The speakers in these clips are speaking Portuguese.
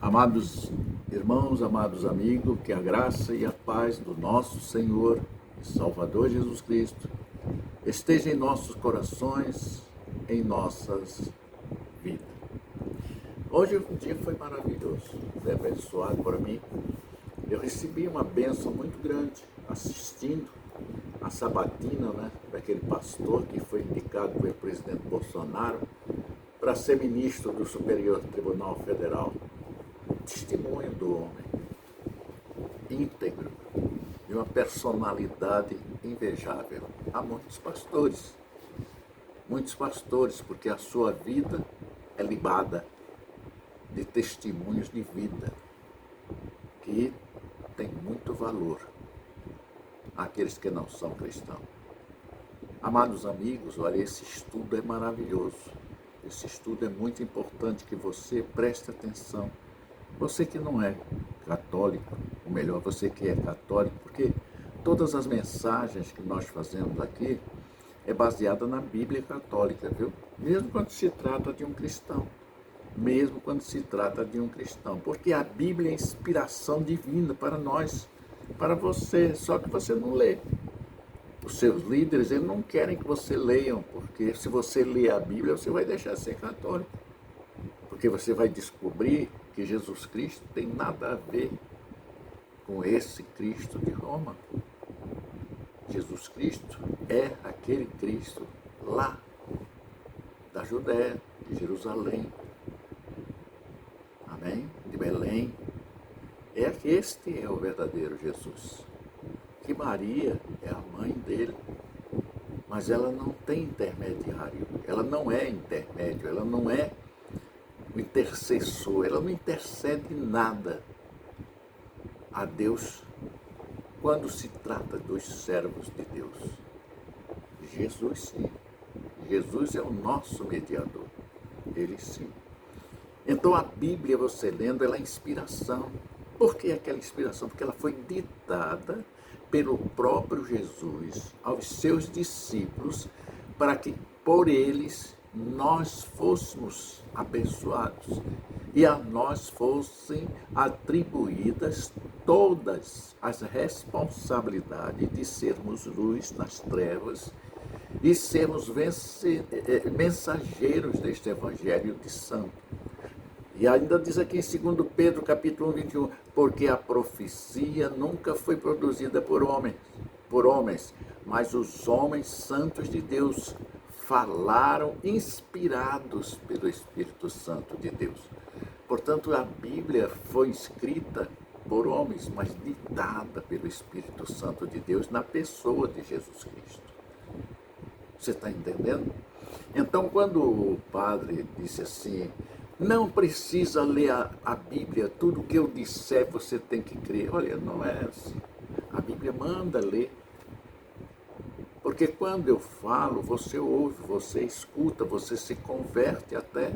Amados irmãos, amados amigos, que a graça e a paz do nosso Senhor e Salvador Jesus Cristo esteja em nossos corações, em nossas vidas. Hoje o dia foi maravilhoso, foi abençoado por mim. Eu recebi uma bênção muito grande assistindo a sabatina, daquele pastor que foi indicado pelo presidente Bolsonaro para ser ministro do Superior Tribunal Federal. Testemunho do homem íntegro, de uma personalidade invejável. Há muitos pastores, porque a sua vida é libada de testemunhos de vida que tem muito valor àqueles que não são cristãos. Amados amigos, olha, esse estudo é maravilhoso. Esse estudo é muito importante que você preste atenção. Você que não é católico, ou melhor, você que é católico, porque todas as mensagens que nós fazemos aqui é baseada na Bíblia católica, viu? Mesmo quando se trata de um cristão. Porque a Bíblia é inspiração divina para nós, para você, só que você não lê. Os seus líderes, eles não querem que você leiam, porque se você ler a Bíblia, você vai deixar de ser católico. Porque você vai descobrir que Jesus Cristo tem nada a ver com esse Cristo de Roma. Jesus Cristo é aquele Cristo lá da Judéia, de Jerusalém, amém? De Belém. Este é o verdadeiro Jesus. Que Maria é a mãe dele, mas ela não tem intermediário, ela não é intermédio, ela não é o intercessor, ela não intercede nada a Deus quando se trata dos servos de Deus. Jesus sim, Jesus é o nosso mediador, ele sim. Então a Bíblia, você lendo, ela é inspiração. Por que aquela inspiração? Porque ela foi ditada pelo próprio Jesus aos seus discípulos para que por eles nós fôssemos abençoados e a nós fossem atribuídas todas as responsabilidades de sermos luz nas trevas e sermos mensageiros deste Evangelho de Santo. E ainda diz aqui em 2 Pedro, capítulo 21, porque a profecia nunca foi produzida por homens, mas os homens santos de Deus falaram inspirados pelo Espírito Santo de Deus. Portanto, a Bíblia foi escrita por homens, mas ditada pelo Espírito Santo de Deus na pessoa de Jesus Cristo. Você está entendendo? Então, quando o padre disse assim, não precisa ler a Bíblia, tudo que eu disser você tem que crer. Olha, não é assim. A Bíblia manda ler. Porque quando eu falo, você ouve, você escuta, você se converte até.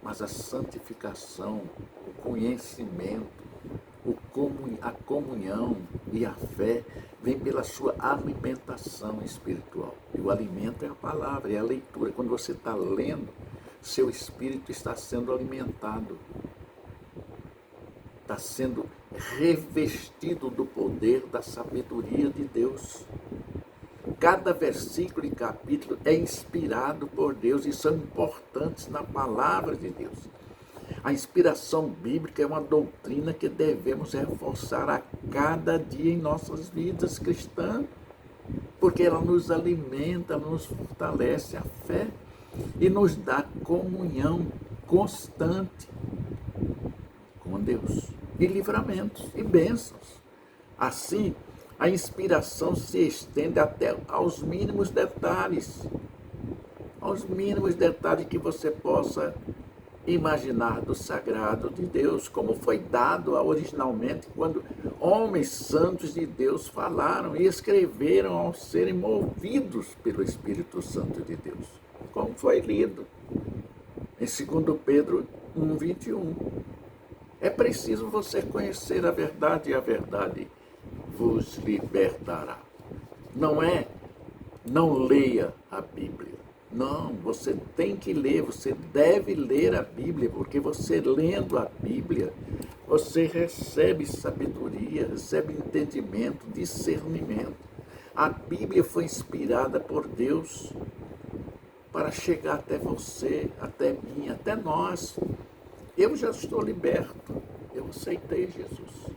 Mas a santificação, o conhecimento, a comunhão e a fé vem pela sua alimentação espiritual. E o alimento é a palavra, é a leitura. Quando você está lendo, seu espírito está sendo alimentado. Está sendo revestido do poder da sabedoria de Deus. Cada versículo e capítulo é inspirado por Deus e são importantes na palavra de Deus. A inspiração bíblica é uma doutrina que devemos reforçar a cada dia em nossas vidas cristãs, porque ela nos alimenta, nos fortalece a fé e nos dá comunhão constante com Deus e livramentos e bênçãos. Assim, a inspiração se estende até aos mínimos detalhes que você possa imaginar do sagrado de Deus, como foi dado originalmente quando homens santos de Deus falaram e escreveram ao serem movidos pelo Espírito Santo de Deus, como foi lido em 2 Pedro 1:21. É preciso você conhecer a verdade e a verdade vos libertará. Não leia a Bíblia, Não, você tem que ler, você deve ler a Bíblia, porque você lendo a Bíblia, você recebe sabedoria, recebe entendimento, discernimento. A Bíblia foi inspirada por Deus para chegar até você, até mim, até nós. Eu já estou liberto, eu aceitei Jesus.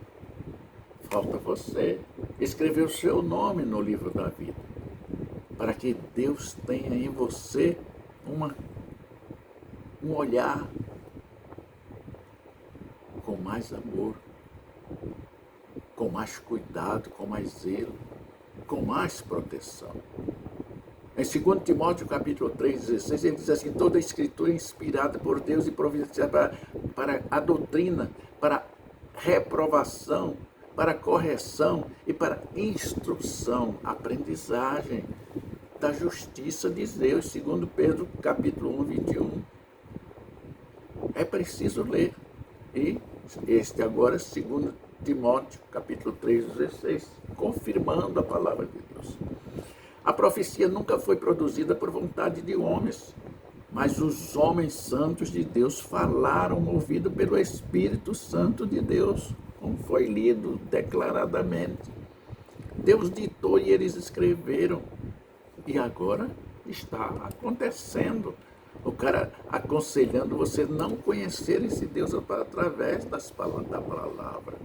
Falta você escrever o seu nome no livro da vida, para que Deus tenha em você um olhar com mais amor, com mais cuidado, com mais zelo, com mais proteção. Em 2 Timóteo capítulo 3,16, ele diz assim: toda a escritura é inspirada por Deus e providenciada para a doutrina, para a reprovação, para a correção e para a instrução, aprendizagem da justiça de Deus, segundo Pedro capítulo 1, 21. É preciso ler. E este agora, segundo Timóteo capítulo 3,16, confirmando a palavra de Deus. A profecia nunca foi produzida por vontade de homens, mas os homens santos de Deus falaram, movido pelo Espírito Santo de Deus, como foi lido declaradamente. Deus ditou e eles escreveram. E agora está acontecendo. O cara aconselhando você não conhecer esse Deus através da palavra.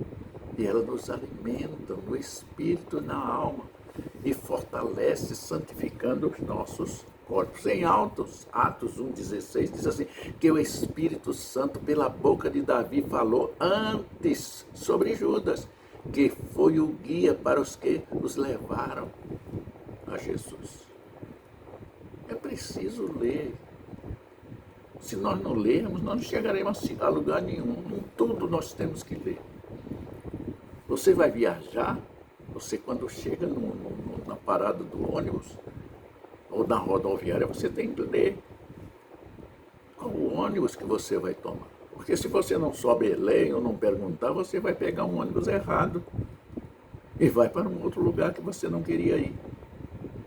E ela nos alimenta no espírito e na alma. E fortalece, santificando os nossos corpos. Em Atos 1,16 diz assim, que o Espírito Santo, pela boca de Davi, falou antes sobre Judas, que foi o guia para os que os levaram a Jesus. É preciso ler. Se nós não lermos, nós não chegaremos a lugar nenhum. Em tudo nós temos que ler. Você vai viajar, você quando chega na parada do ônibus ou na rodoviária, você tem que ler qual o ônibus que você vai tomar. Porque se você não souber ler ou não perguntar, você vai pegar um ônibus errado e vai para um outro lugar que você não queria ir.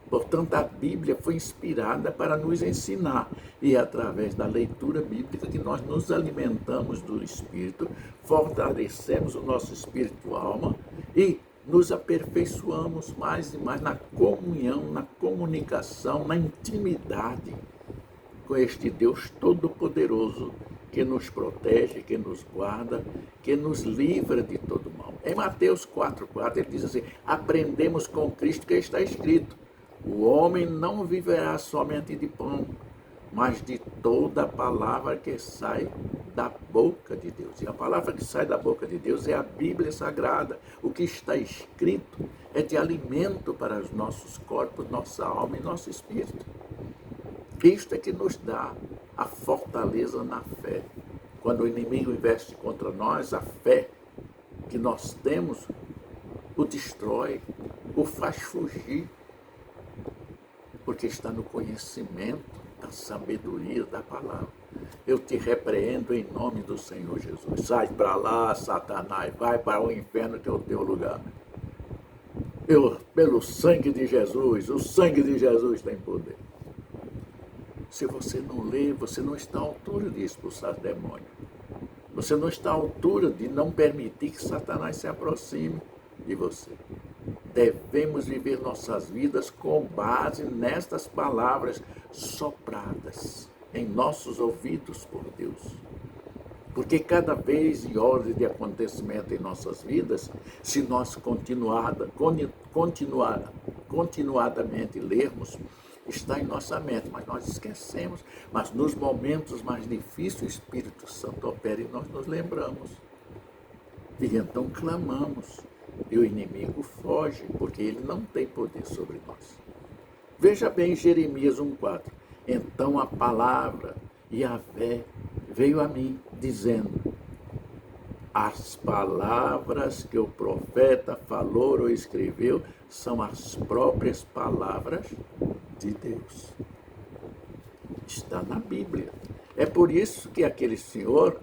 Portanto, a Bíblia foi inspirada para nos ensinar. E é através da leitura bíblica que nós nos alimentamos do Espírito, fortalecemos o nosso espírito e alma e nos aperfeiçoamos mais e mais na comunhão, na comunicação, na intimidade com este Deus Todo-Poderoso que nos protege, que nos guarda, que nos livra de todo mal. Em Mateus 4,4 ele diz assim, aprendemos com Cristo que está escrito, o homem não viverá somente de pão, mas de toda a palavra que sai da boca de Deus. E a palavra que sai da boca de Deus é a Bíblia Sagrada. O que está escrito é de alimento para os nossos corpos, nossa alma e nosso espírito. Isto é que nos dá a fortaleza na fé. Quando o inimigo investe contra nós, a fé que nós temos o destrói, o faz fugir, porque está no conhecimento da sabedoria da palavra. Eu te repreendo em nome do Senhor Jesus. Sai para lá, Satanás, vai para o inferno que é o teu lugar. Pelo sangue de Jesus, o sangue de Jesus tem poder. Se você não lê, você não está à altura de expulsar demônio. Você não está à altura de não permitir que Satanás se aproxime de você. Devemos viver nossas vidas com base nestas palavras sopradas em nossos ouvidos por Deus. Porque cada vez em ordem de acontecimento em nossas vidas, se nós continuadamente lermos, está em nossa mente, mas nós esquecemos. Mas nos momentos mais difíceis, o Espírito Santo opera e nós nos lembramos. E então clamamos. E o inimigo foge, porque ele não tem poder sobre nós. Veja bem Jeremias 1,4. Então a palavra Yahvé veio a mim, dizendo, as palavras que o profeta falou ou escreveu são as próprias palavras de Deus. Está na Bíblia. É por isso que aquele senhor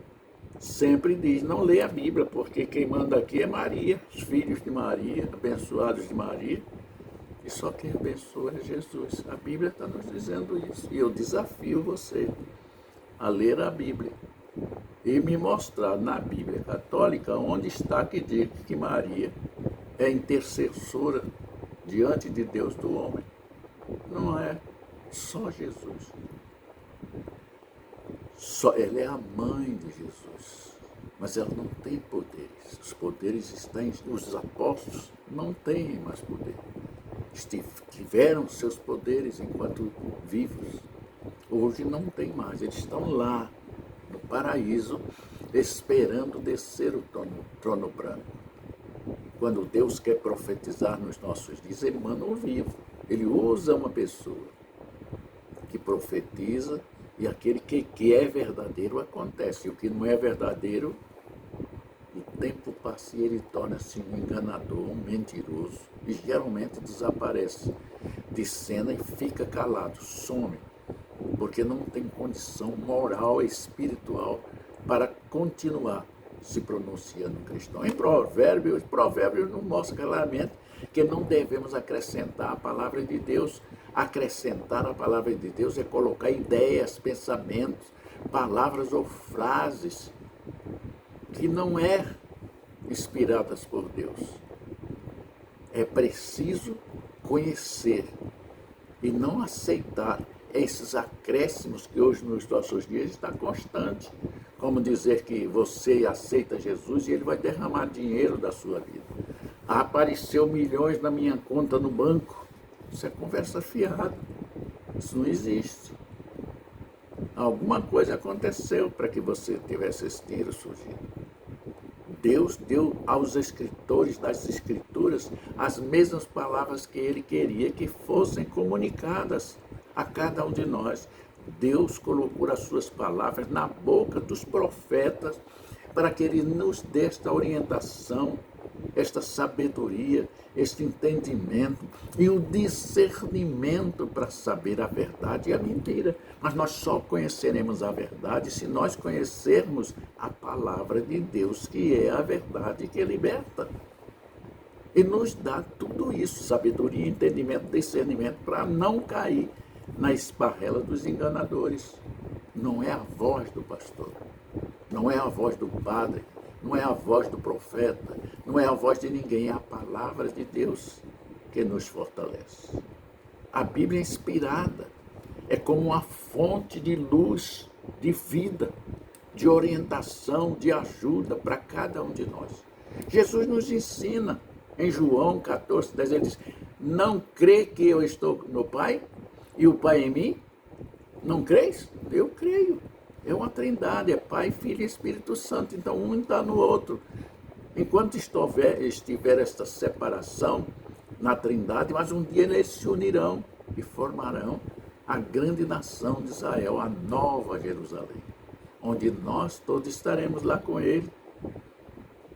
sempre diz, não lê a Bíblia, porque quem manda aqui é Maria, os filhos de Maria, abençoados de Maria. E só quem abençoa é Jesus. A Bíblia está nos dizendo isso. E eu desafio você a ler a Bíblia e me mostrar na Bíblia católica onde está que diz que Maria é intercessora diante de Deus do homem. Não é só Jesus. Ela é a mãe de Jesus, mas ela não tem poderes. Os poderes estão, os apóstolos não têm mais poder. Tiveram seus poderes enquanto vivos. Hoje não tem mais. Eles estão lá, no paraíso, esperando descer o trono branco. Quando Deus quer profetizar nos nossos dias, ele manda um vivo. Ele usa uma pessoa que profetiza, e aquele que é verdadeiro acontece. E o que não é verdadeiro, o tempo passa e ele torna-se um enganador, um mentiroso, e geralmente desaparece de cena e fica calado, some, porque não tem condição moral e espiritual para continuar se pronunciando cristão. Em Provérbios nos mostra claramente que não devemos acrescentar a palavra de Deus. Acrescentar a palavra de Deus é colocar ideias, pensamentos, palavras ou frases que não é inspiradas por Deus. É preciso conhecer e não aceitar esses acréscimos que hoje nos nossos dias está constante. Como dizer que você aceita Jesus e ele vai derramar dinheiro da sua vida. Apareceu milhões na minha conta no banco. Isso é conversa fiada. Isso não existe. Alguma coisa aconteceu para que você tivesse esse dinheiro surgindo. Deus deu aos escritores das Escrituras as mesmas palavras que ele queria que fossem comunicadas a cada um de nós. Deus colocou as suas palavras na boca dos profetas para que ele nos dê esta orientação, esta sabedoria, este entendimento e o discernimento para saber a verdade e a mentira. Mas nós só conheceremos a verdade se nós conhecermos a palavra de Deus, que é a verdade que liberta. E nos dá tudo isso, sabedoria, entendimento, discernimento, para não cair na esparrela dos enganadores. Não é a voz do pastor, não é a voz do padre, não é a voz do profeta, não é a voz de ninguém, é a palavra de Deus que nos fortalece. A Bíblia é inspirada, é como uma fonte de luz, de vida, de orientação, de ajuda para cada um de nós. Jesus nos ensina, em João 14:10, ele diz: não crê que eu estou no Pai e o Pai em mim? Não creis? Eu creio. É uma trindade, é Pai, Filho e Espírito Santo. Então um está no outro. Enquanto estiver esta separação na trindade, mas um dia eles se unirão e formarão a grande nação de Israel, a nova Jerusalém, onde nós todos estaremos lá com ele.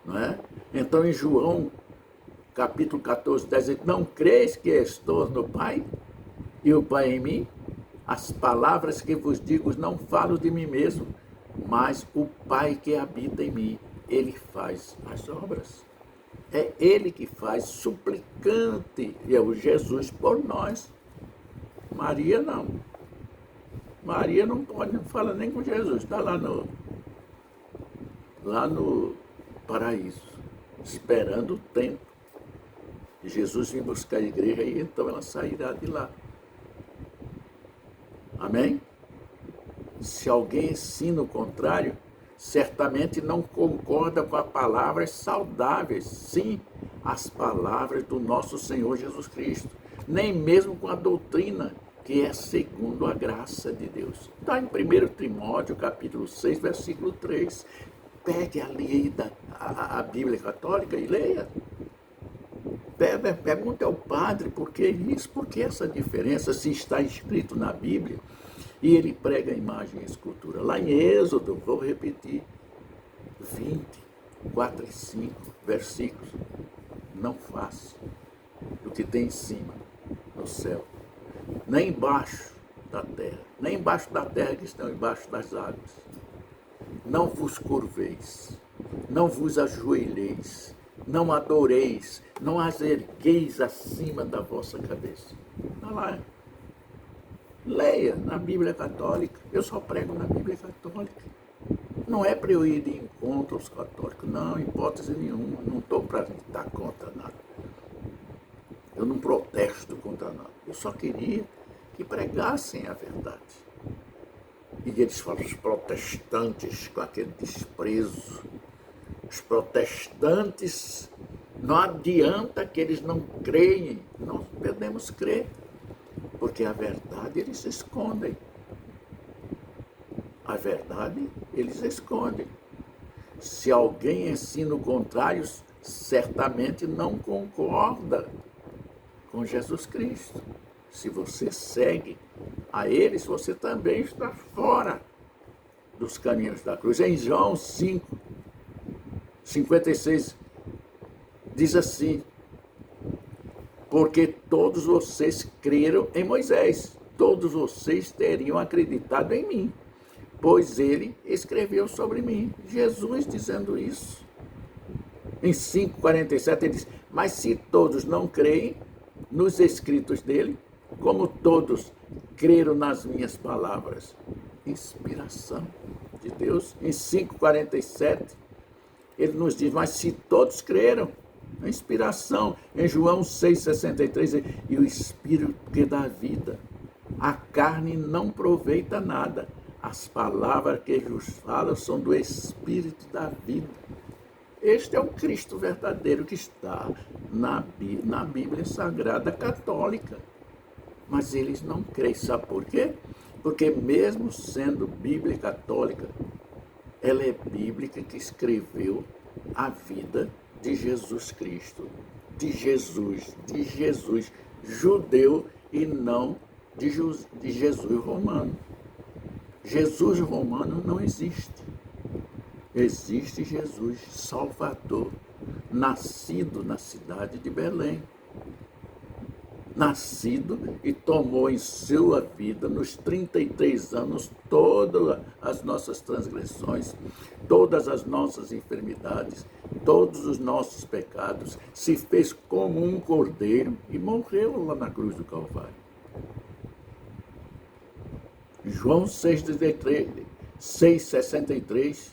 Não é? Então em João capítulo 14:10, não creis que estou no Pai e o Pai em mim? As palavras que vos digo não falo de mim mesmo, mas o Pai que habita em mim, ele faz as obras. É ele que faz, suplicante, e é o Jesus por nós. Maria não. Maria não pode, não fala nem com Jesus, está lá no paraíso, esperando o tempo. E Jesus vem buscar a igreja e então ela sairá de lá. Amém? Se alguém ensina o contrário, certamente não concorda com as palavras saudáveis, sim, as palavras do nosso Senhor Jesus Cristo, nem mesmo com a doutrina que é segundo a graça de Deus. Está em 1 Timóteo, capítulo 6, versículo 3. Pegue a Bíblia Católica e leia. Pergunte ao padre por que isso, por que essa diferença, se está escrito na Bíblia. E ele prega a imagem e a escultura. Lá em Êxodo, vou repetir, 20, 4 e 5 versículos. Não faça o que tem em cima, no céu, nem embaixo da terra, nem embaixo da terra que estão embaixo das águas. Não vos curveis, não vos ajoelheis não adoreis, não as ergueis acima da vossa cabeça. Olha lá. Leia na Bíblia Católica. Eu só prego na Bíblia Católica. Não é para eu ir de encontro aos católicos, não, em hipótese nenhuma. Não estou para estar contra nada. Eu não protesto contra nada. Eu só queria que pregassem a verdade. E eles falam, os protestantes, com aquele desprezo. Os protestantes, não adianta que eles não creem. Nós podemos crer, porque a verdade eles escondem. A verdade eles escondem. Se alguém ensina o contrário, certamente não concorda com Jesus Cristo. Se você segue a eles, você também está fora dos caminhos da cruz. Em João 5, 56, diz assim, porque todos vocês creram em Moisés, todos vocês teriam acreditado em mim, pois ele escreveu sobre mim. Jesus dizendo isso. Em 5,47 ele diz, mas se todos não creem nos escritos dele, como todos creram nas minhas palavras. Inspiração de Deus. Em 5,47 ele nos diz, mas se todos creram, a inspiração. Em João 6,63, e o Espírito que dá vida, a carne não aproveita nada. As palavras que vos falo são do Espírito da vida. Este é o Cristo verdadeiro que está na Bíblia Sagrada Católica. Mas eles não creem. Sabe por quê? Porque mesmo sendo Bíblia Católica, ela é bíblica que escreveu a vida de Jesus Cristo, de Jesus, judeu e não de Jesus romano. Jesus romano não existe. Existe Jesus Salvador, nascido na cidade de Belém. Nascido e tomou em sua vida, nos 33 anos, todas as nossas transgressões, todas as nossas enfermidades, todos os nossos pecados, se fez como um cordeiro e morreu lá na cruz do Calvário. João 6,63,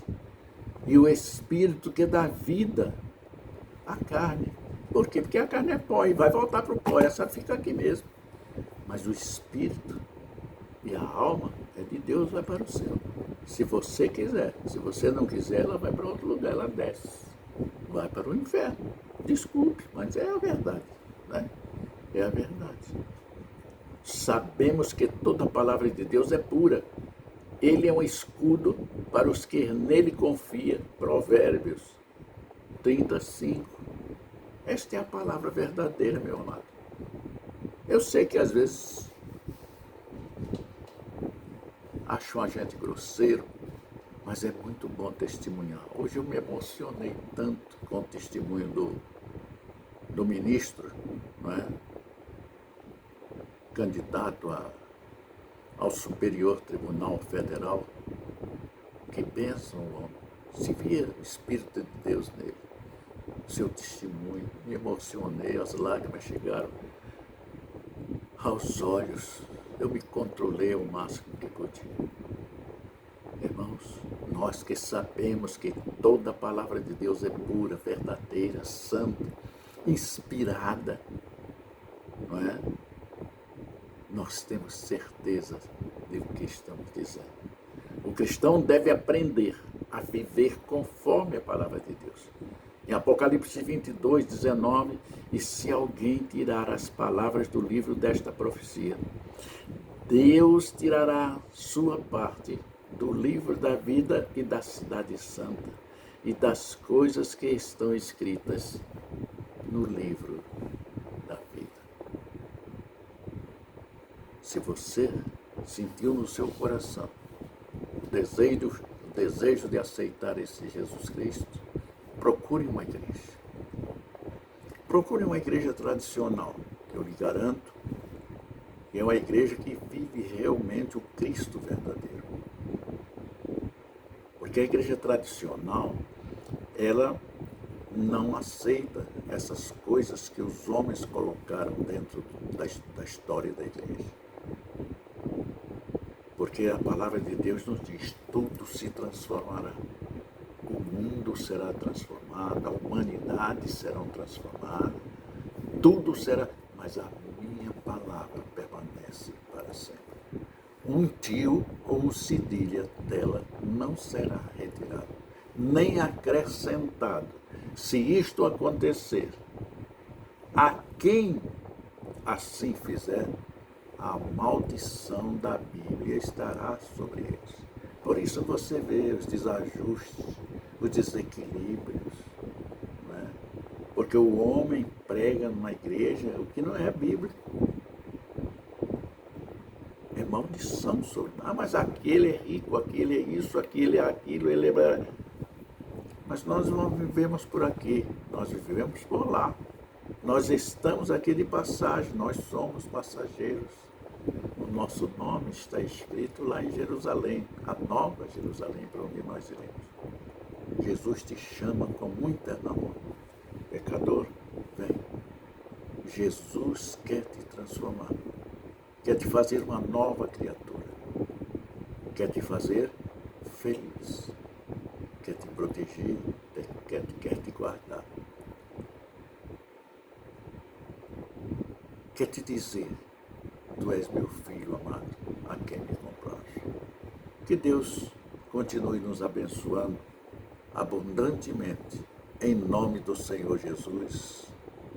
e o Espírito que dá vida à carne. Por quê? Porque a carne é pó e vai voltar para o pó, essa fica aqui mesmo. Mas o Espírito e a alma é de Deus, vai para o céu. Se você quiser. Se você não quiser, ela vai para outro lugar, ela desce. Vai para o inferno. Desculpe, mas é a verdade. Né? É a verdade. Sabemos que toda a palavra de Deus é pura. Ele é um escudo para os que nele confiam. Provérbios 35. Esta é a palavra verdadeira, meu amado. Eu sei que às vezes acham a gente grosseiro, mas é muito bom testemunhar. Hoje eu me emocionei tanto com o testemunho do ministro, não é? Candidato ao Superior Tribunal Federal. Que bênção, homem. Se via o Espírito de Deus nele. Seu testemunho, me emocionei, as lágrimas chegaram aos olhos. Eu me controlei o máximo que podia. Irmãos, nós que sabemos que toda a palavra de Deus é pura, verdadeira, santa, inspirada, não é? Nós temos certeza do que estamos dizendo. O cristão deve aprender a viver conforme a palavra de Deus. Em Apocalipse 22, 19, e se alguém tirar as palavras do livro desta profecia, Deus tirará sua parte do livro da vida e da cidade santa e das coisas que estão escritas no livro da vida. Se você sentiu no seu coração o desejo de aceitar esse Jesus Cristo, procure uma igreja. Procure uma igreja tradicional, que eu lhe garanto que é uma igreja que vive realmente o Cristo verdadeiro. Porque a igreja tradicional, ela não aceita essas coisas que os homens colocaram dentro da história da igreja. Porque a palavra de Deus nos diz, tudo se transformará. O mundo será transformado, a humanidade será transformada, tudo será, mas a minha palavra permanece para sempre. Um tio ou um cedilha dela não será retirado, nem acrescentado. Se isto acontecer, a quem assim fizer, a maldição da Bíblia estará sobre eles. Por isso você vê os desajustes, os desequilíbrios, né? Porque o homem prega na igreja o que não é bíblico. É maldição sobre. Ah, mas aquele é rico, aquele é isso, aquele é aquilo, ele é. Mas nós não vivemos por aqui, nós vivemos por lá. Nós estamos aqui de passagem, nós somos passageiros. O nosso nome está escrito lá em Jerusalém, a nova Jerusalém, para onde nós iremos. Jesus te chama com muito amor. Pecador, vem. Jesus quer te transformar, quer te fazer uma nova criatura, quer te fazer feliz, quer te proteger, quer te guardar. Quer te dizer, tu és meu filho amado, a quem me compraste. Que Deus continue nos abençoando abundantemente, em nome do Senhor Jesus.